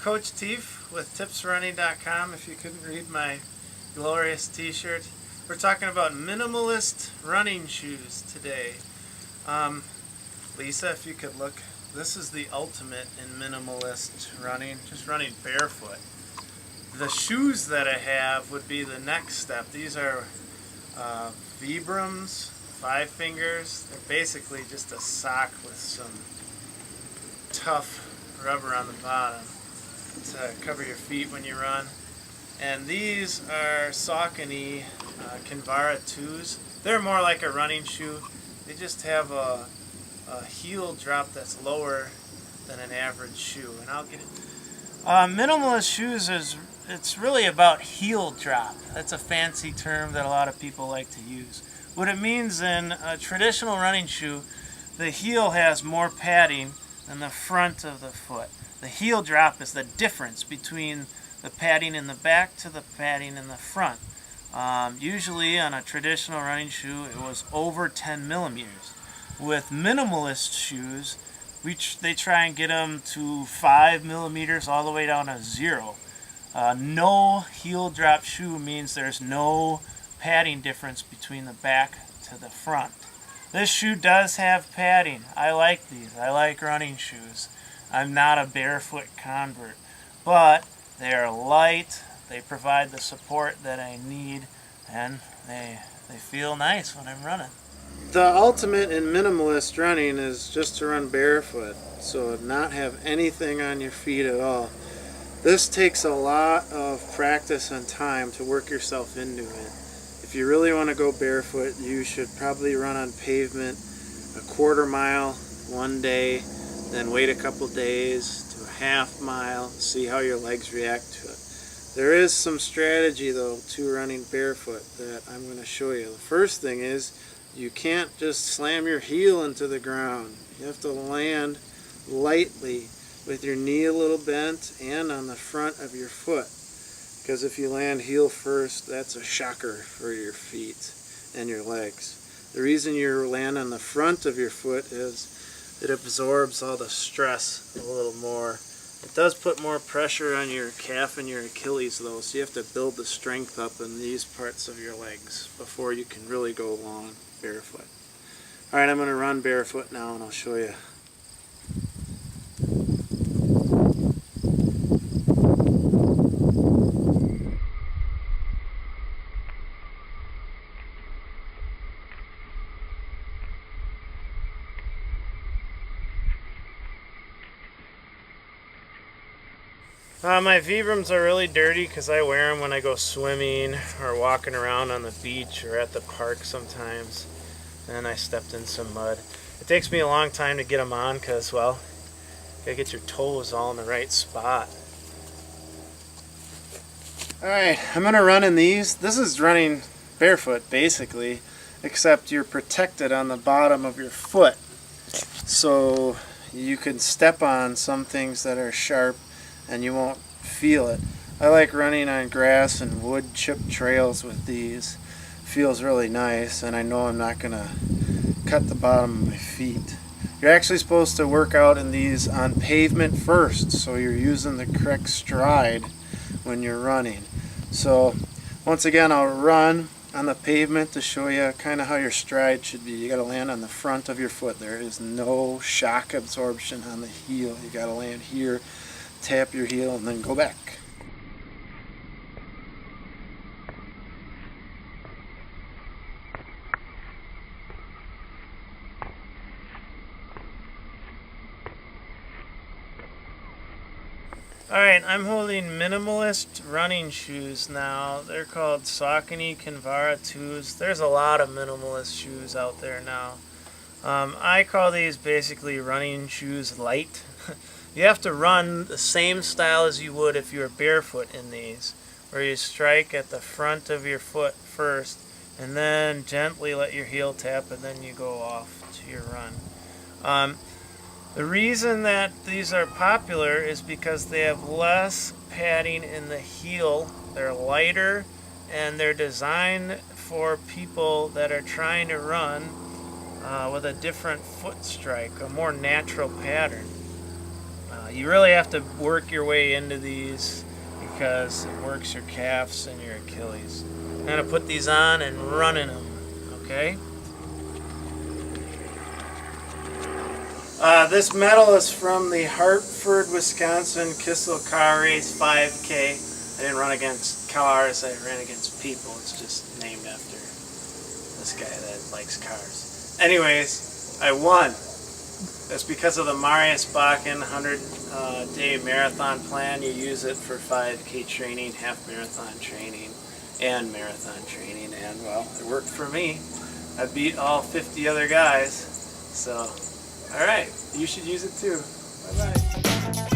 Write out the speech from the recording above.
Coach Teef with tipsrunning.com. If you couldn't read my glorious t-shirt, we're talking about minimalist running shoes today. Lisa, if you could look, this is the ultimate in minimalist running, just running barefoot. The shoes that I have would be the next step. These are Vibram's Five Fingers. They're basically just a sock with some tough rubber on the bottom to cover your feet when you run. And these are Saucony Kinvara 2s. They're more like a running shoe. They just have a heel drop that's lower than an average shoe. And I'll get it. Minimalist shoes it's really about heel drop. That's a fancy term that a lot of people like to use. What it means in a traditional running shoe, the heel has more padding than the front of the foot. The heel drop is the difference between the padding in the back to the padding in the front. Usually on a traditional running shoe it was over 10 millimeters. With minimalist shoes, they try and get them to 5 millimeters all the way down to 0. No heel drop shoe means there's no padding difference between the back to the front. This shoe does have padding. I like these. I like running shoes. I'm not a barefoot convert, but they are light, they provide the support that I need, and they feel nice when I'm running. The ultimate in minimalist running is just to run barefoot, so not have anything on your feet at all. This takes a lot of practice and time to work yourself into it. If you really want to go barefoot, you should probably run on pavement a quarter mile one day, then wait a couple days to a half mile, see how your legs react to it. There is some strategy though to running barefoot that I'm going to show you. The first thing is you can't just slam your heel into the ground. You have to land lightly with your knee a little bent and on the front of your foot. Because if you land heel first, that's a shocker for your feet and your legs. The reason you land on the front of your foot is it absorbs all the stress a little more. It does put more pressure on your calf and your Achilles though, so you have to build the strength up in these parts of your legs before you can really go long barefoot. Alright, I'm going to run barefoot now and I'll show you. My Vibrams are really dirty because I wear them when I go swimming or walking around on the beach or at the park sometimes. And I stepped in some mud. It takes me a long time to get them on because, well, you gotta get your toes all in the right spot. Alright, I'm going to run in these. This is running barefoot basically, except you're protected on the bottom of your foot. So you can step on some things that are sharp and you won't feel it. I like running on grass and wood chip trails with these. Feels really nice, and I know I'm not going to cut the bottom of my feet. You're actually supposed to work out in these on pavement first, so you're using the correct stride when you're running. So once again, I'll run on the pavement to show you kind of how your stride should be. You got to land on the front of your foot. There is no shock absorption on the heel. You got to land here, tap your heel, and then go back. Alright, I'm holding minimalist running shoes now. They're called Saucony Kinvara 2s. There's a lot of minimalist shoes out there now. I call these basically running shoes light. You have to run the same style as you would if you were barefoot in these, where you strike at the front of your foot first and then gently let your heel tap and then you go off to your run. The reason that these are popular is because they have less padding in the heel, they're lighter, and they're designed for people that are trying to run with a different foot strike, a more natural pattern. You really have to work your way into these because it works your calves and your Achilles. I'm going to put these on and run in them, okay? This medal is from the Hartford, Wisconsin Kissel Car Race 5K. I didn't run against cars, I ran against people. It's just named after this guy that likes cars. Anyways, I won. That's because of the Marius Bakken 100-day marathon plan. You use it for 5K training, half marathon training, and marathon training. And well, it worked for me. I beat all 50 other guys. So, alright, you should use it too. Bye-bye.